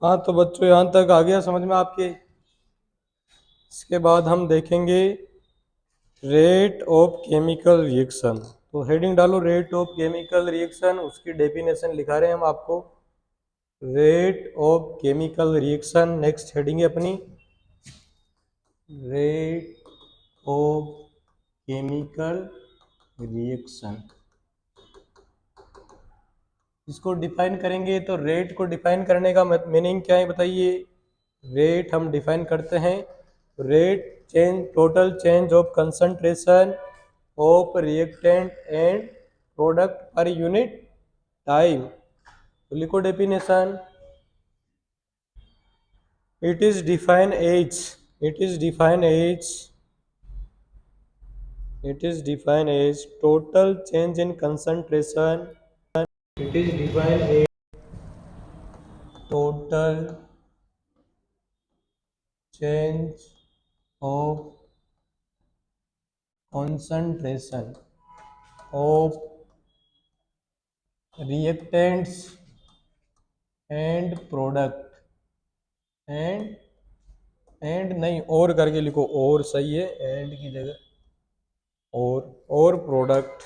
हाँ तो बच्चों यहाँ तक आ गया समझ में आपके। इसके बाद हम देखेंगे रेट ऑफ केमिकल रिएक्शन। तो हेडिंग डालो रेट ऑफ केमिकल रिएक्शन, उसकी डेफिनेशन लिखा रहे हैं हम आपको। Rate of chemical reaction next heading है अपनी, रेट ऑफ केमिकल रिएक्शन। इसको डिफाइन करेंगे तो रेट को डिफाइन करने का मीनिंग क्या है बताइए। रेट हम डिफाइन करते हैं, rate change, total change of concentration of reactant and product per unit time. तो लिखो definition, it is define as, it is define as, it is defined as total change in concentration, it is defined as total change of concentration of reactants and product and नहीं और करके लिखो, और सही है and की जगह, और प्रोडक्ट,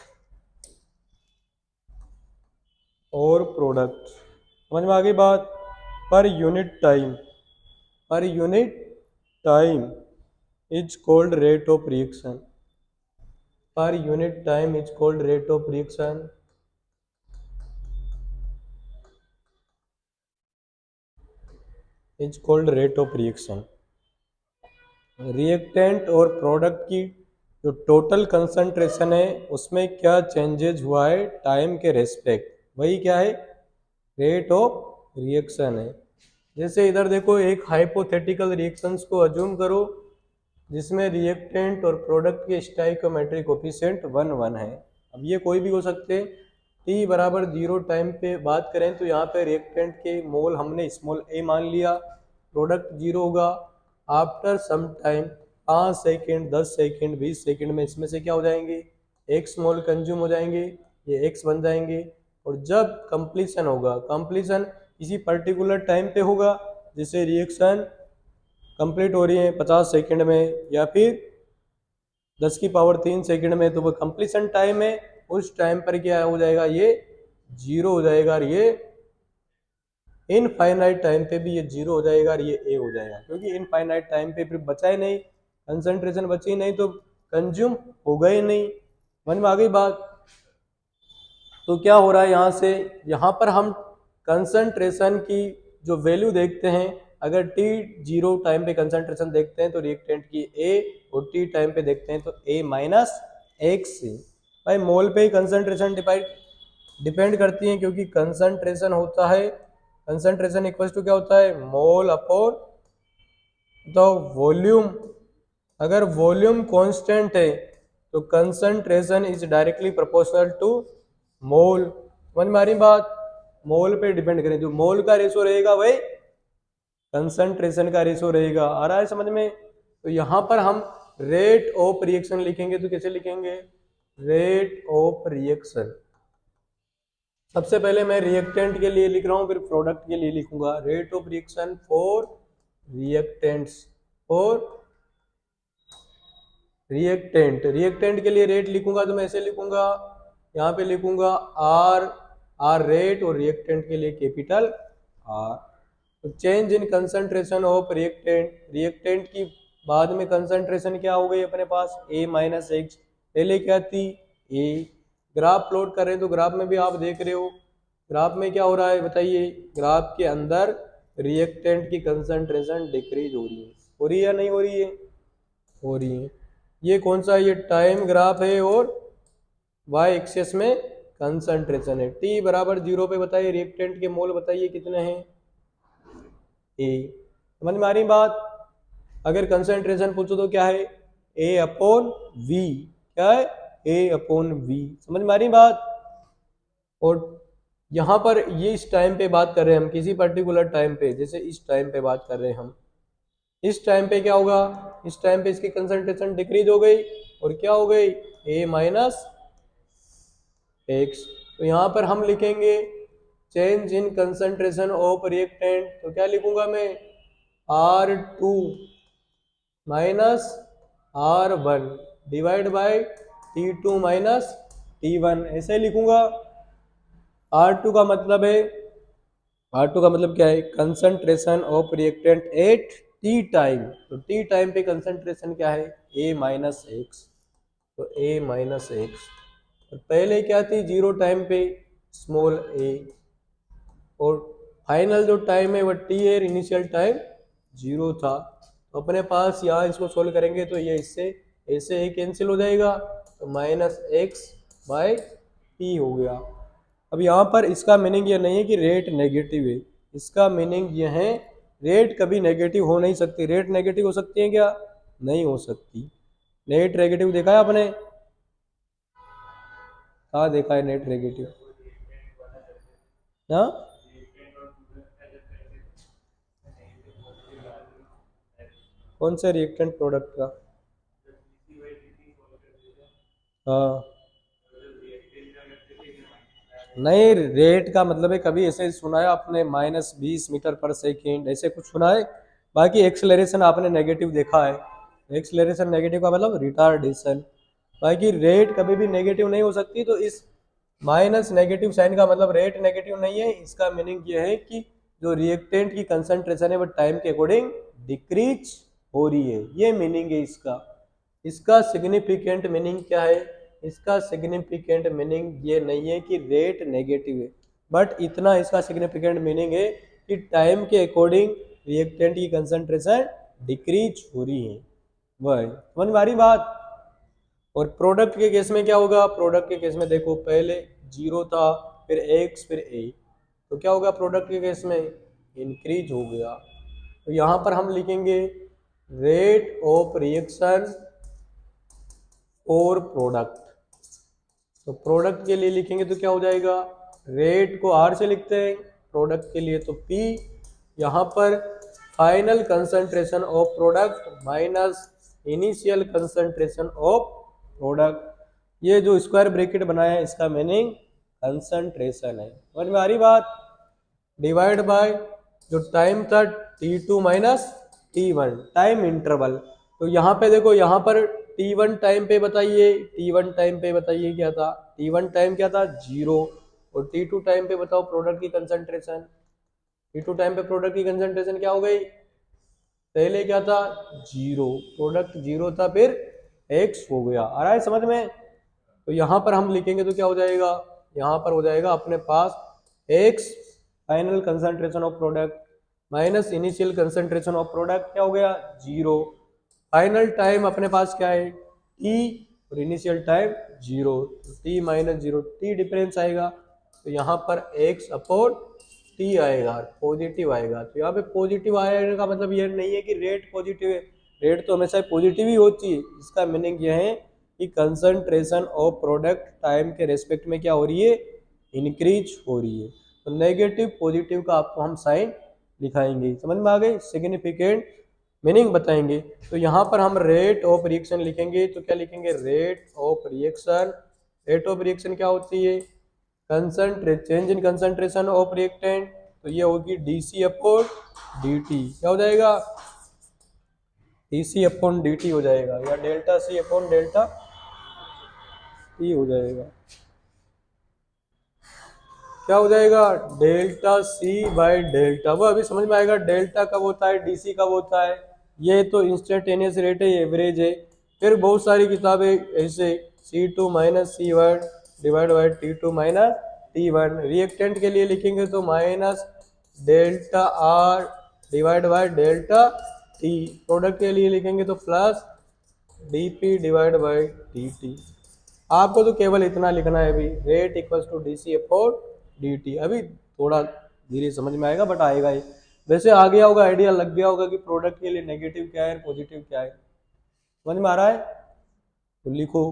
और प्रोडक्ट। समझ में आ गई बात। पर यूनिट टाइम, पर unit time is called rate of reaction, पर unit time is called rate of reaction. Is called rate of reaction. Reactant और प्रोडक्ट की जो टोटल कंसंट्रेशन है उसमें क्या चेंजेज हुआ है टाइम के रेस्पेक्ट, वही क्या है, रेट ऑफ रिएक्शन है। जैसे इधर देखो एक हाइपोथेटिकल रिएक्शंस को अज्यूम करो जिसमें रिएक्टेंट और प्रोडक्ट के स्टाइकोमेट्रिक कोफिशिएंट 1 1 है। अब ये कोई भी हो सकते हैं। टी बराबर 0 टाइम पे बात करें तो यहाँ पे रिएक्टेंट के मोल हमने स्मॉल ए मान लिया, प्रोडक्ट 0 होगा। After some time 5 second 10 second 20 second में इसमें से क्या हो जाएंगे, एक्स मोल कंज्यूम हो जाएंगे, ये एक्स बन जाएंगे। और जब कंप्लीशन होगा, कंप्लीशन किसी पर्टिकुलर टाइम पे होगा, जैसे रिएक्शन कंप्लीट हो रही है 50 सेकेंड में या फिर 10 की पावर 3 सेकेंड में, तो वो कंप्लीशन टाइम है। उस टाइम पर क्या हो जाएगा, ये 0 हो जाएगा, और ये इनफाइनाइट टाइम पे भी ये 0 हो जाएगा और ये ए हो जाएगा, क्योंकि इनफाइनाइट टाइम पे फिर बचा ही नहीं, कंसंट्रेशन बची ही नहीं तो कंज्यूम होगा ही नहीं। समझ में आ गई बात। तो क्या हो रहा है यहाँ से, यहाँ पर हम कंसंट्रेशन की जो वैल्यू देखते हैं, अगर टी 0 टाइम पे कंसंट्रेशन देखते हैं तो रिएक्टेंट की ए, और टी टाइम पे देखते हैं तो ए माइनस एक्स। भाई मोल पे ही कंसंट्रेशन डिपेंड करती है, क्योंकि कंसंट्रेशन होता है, कंसंट्रेशन इक्वल टू क्या होता है, मोल अपॉन द वॉल्यूम। अगर वॉल्यूम कांस्टेंट है तो concentration is directly proportional to mole. समझ में आ रही बात। मोल पे डिपेंड करें, जो मोल का रेशो रहेगा वही कंसंट्रेशन का रेशो रहेगा। आ रहा है समझ में। तो यहां पर हम रेट ऑफ रिएक्शन लिखेंगे तो कैसे लिखेंगे, रेट ऑफ रिएक्शन। सबसे पहले मैं रिएक्टेंट के लिए लिख रहा हूं, फिर प्रोडक्ट के लिए लिखूंगा। Rate of reaction for reactants, for reactant, reactant के लिए रेट लिखूंगा तो मैं ऐसे लिखूंगा, यहाँ पे लिखूंगा आर, आर रेट, और रिएक्टेंट के लिए कैपिटल आर। तो change in concentration of reactant, reactant की बाद में कंसंट्रेशन क्या हो गई अपने पास, ए माइनस एक्स, पहले क्या थी ए। ग्राफ प्लॉट कर रहे हैं तो ग्राफ में भी आप देख रहे हो, ग्राफ में क्या हो रहा है बताइए, ग्राफ के अंदर रिएक्टेंट की कंसंट्रेशन डिक्रीज हो रही है या नहीं हो रही है, हो रही है। ये कौन सा, ये टाइम ग्राफ है, और वाई एक्सेस में कंसंट्रेशन है। टी बराबर 0 पे बताइए रिएक्टेंट के मोल बताइए कितने हैं, ए। समझ में आ रही बात। अगर कंसंट्रेशन पूछो तो क्या है, ए अपॉन वी, क्या है, ए अपॉन वी। समझ में आ रही बात। और यहाँ पर ये इस टाइम पे बात कर रहे हैं हम, किसी पर्टिकुलर टाइम पे, जैसे इस टाइम पे बात कर रहे हैं हम। इस टाइम पे क्या होगा, इस टाइम पे इसकी कंसंट्रेशन डिक्रीज हो गई, और क्या हो गई, ए माइनस एक्स। तो यहाँ पर हम लिखेंगे change in concentration of reactant, तो क्या लिखूंगा मैं, R2 minus R1 divide by T2 minus T1, ऐसे लिखूंगा। R2 का मतलब है, R2 का मतलब क्या है, concentration of reactant eight T time, तो T टाइम पे कंसंट्रेशन क्या है, A माइनस एक्स, तो A माइनस एक्स, और पहले क्या थी, जीरो टाइम पे स्मॉल a, और फाइनल जो टाइम है वो T है, इनिशियल टाइम जीरो था। तो अपने पास यहाँ इसको सोल्व करेंगे तो ये इससे ऐसे a कैंसिल हो जाएगा, तो माइनस एक्स बाय टी हो गया। अब यहाँ पर इसका मीनिंग ये नहीं है कि रेट नेगेटिव है, इसका मीनिंग ये है रेट कभी नेगेटिव हो नहीं सकती। रेट नेगेटिव हो सकती है क्या, नहीं हो सकती। नेट नेगेटिव देखा है आपने, कहाँ देखा है नेट नेगेटिव, हाँ, कौन से रिएक्टेंट प्रोडक्ट का, हाँ, नहीं, रेट का मतलब है कभी ऐसे सुना है आपने -20 मीटर पर सेकेंड, ऐसे कुछ सुना है। बाकी एक्सेलरेशन आपने नेगेटिव देखा है, एक्सेलरेशन नेगेटिव का मतलब रिटार्डेशन। बाकी रेट कभी भी नेगेटिव नहीं हो सकती, तो इस माइनस नेगेटिव साइन का मतलब रेट नेगेटिव नहीं है। इसका मीनिंग ये है कि जो रिएक्टेंट की कंसंट्रेशन है वो टाइम के अकॉर्डिंग डिक्रीज हो रही है, ये मीनिंग है इसका। इसका सिग्निफिकेंट मीनिंग क्या है, इसका सिग्निफिकेंट मीनिंग ये नहीं है कि रेट नेगेटिव है, बट इतना इसका सिग्निफिकेंट मीनिंग है कि टाइम के अकॉर्डिंग रिएक्टेंट की कंसंट्रेशन डिक्रीज हो रही है, वह समझ में आ रही बात। और प्रोडक्ट के केस में क्या होगा, प्रोडक्ट के केस में देखो पहले जीरो था, फिर एक्स, फिर ए, तो क्या होगा प्रोडक्ट के केस में, इंक्रीज हो गया। तो यहाँ पर हम लिखेंगे रेट ऑफ रिएक्शन और प्रोडक्ट, तो प्रोडक्ट के लिए लिखेंगे तो क्या हो जाएगा, रेट को R से लिखते हैं, प्रोडक्ट के लिए तो P, यहाँ पर final concentration of product minus initial concentration of product, ये जो स्क्वायर ब्रैकेट बनाया है इसका मीनिंग कंसंट्रेशन है, समझ में आ रही बात। डिवाइड बाय जो टाइम था T2 minus T1 time interval, तो यहाँ पे देखो, यहाँ पर T1 टाइम पे बताइए, T1 टाइम पे बताइए क्या था, T1 टाइम क्या था, जीरो, और T2 टाइम पे बताओ प्रोडक्ट की कंसंट्रेशन, T2 टाइम पे प्रोडक्ट की कंसंट्रेशन क्या हो गई, पहले क्या था, जीरो, प्रोडक्ट जीरो था, फिर एक्स हो गया, आ रहा है समझ में। तो यहाँ पर हम लिखेंगे तो क्या हो जाएगा, यहाँ पर हो जाएगा अपने पास x final concentration of product minus initial concentration of product, क्या हो गया, जीरो। फाइनल टाइम अपने पास क्या है, टी, और इनिशियल टाइम जीरो, तो T minus zero, T difference आएगा, तो यहाँ पर एक्स अपॉन टी आएगा, पॉजिटिव आएगा। तो यहाँ पे पॉजिटिव आने का मतलब ये नहीं है कि रेट पॉजिटिव है, रेट तो हमेशा पॉजिटिव ही होती है। इसका मीनिंग यह है कि कंसंट्रेशन ऑफ प्रोडक्ट टाइम के रेस्पेक्ट में क्या हो रही है, इंक्रीज हो रही है। तो नेगेटिव पॉजिटिव का आपको हम साइन दिखाएंगे, समझ में आ गई, सिग्निफिकेंट मीनिंग बताएंगे। तो यहाँ पर हम रेट ऑफ रिएक्शन लिखेंगे, तो क्या लिखेंगे, rate of reaction, rate of reaction क्या होती है, change in concentration of reactant, तो ये होगी DC अपॉन DT, क्या हो जाएगा, DC अपॉन DT हो जाएगा, या delta C upon delta T हो जाएगा, क्या हो जाएगा, डेल्टा C बाय डेल्टा। वो अभी समझ में आएगा डेल्टा कब होता है, DC कब होता है, ये तो इंस्टेंटेनियस रेट है, एवरेज है। फिर बहुत सारी किताबें ऐसे C2 minus C1 divide by T2 minus T1, reactant के लिए लिखेंगे तो minus delta R divide by delta T, product के लिए लिखेंगे तो plus DP divide by DT। आपको तो केवल इतना लिखना है अभी, rate equals to DC upon DT। अभी थोड़ा धीरे समझ में आएगा, बट आएगा ही। वैसे आ गया होगा, आइडिया लग गया होगा कि प्रोडक्ट के लिए नेगेटिव क्या है, पॉजिटिव क्या है, समझ में आ रहा है, तो लिखो।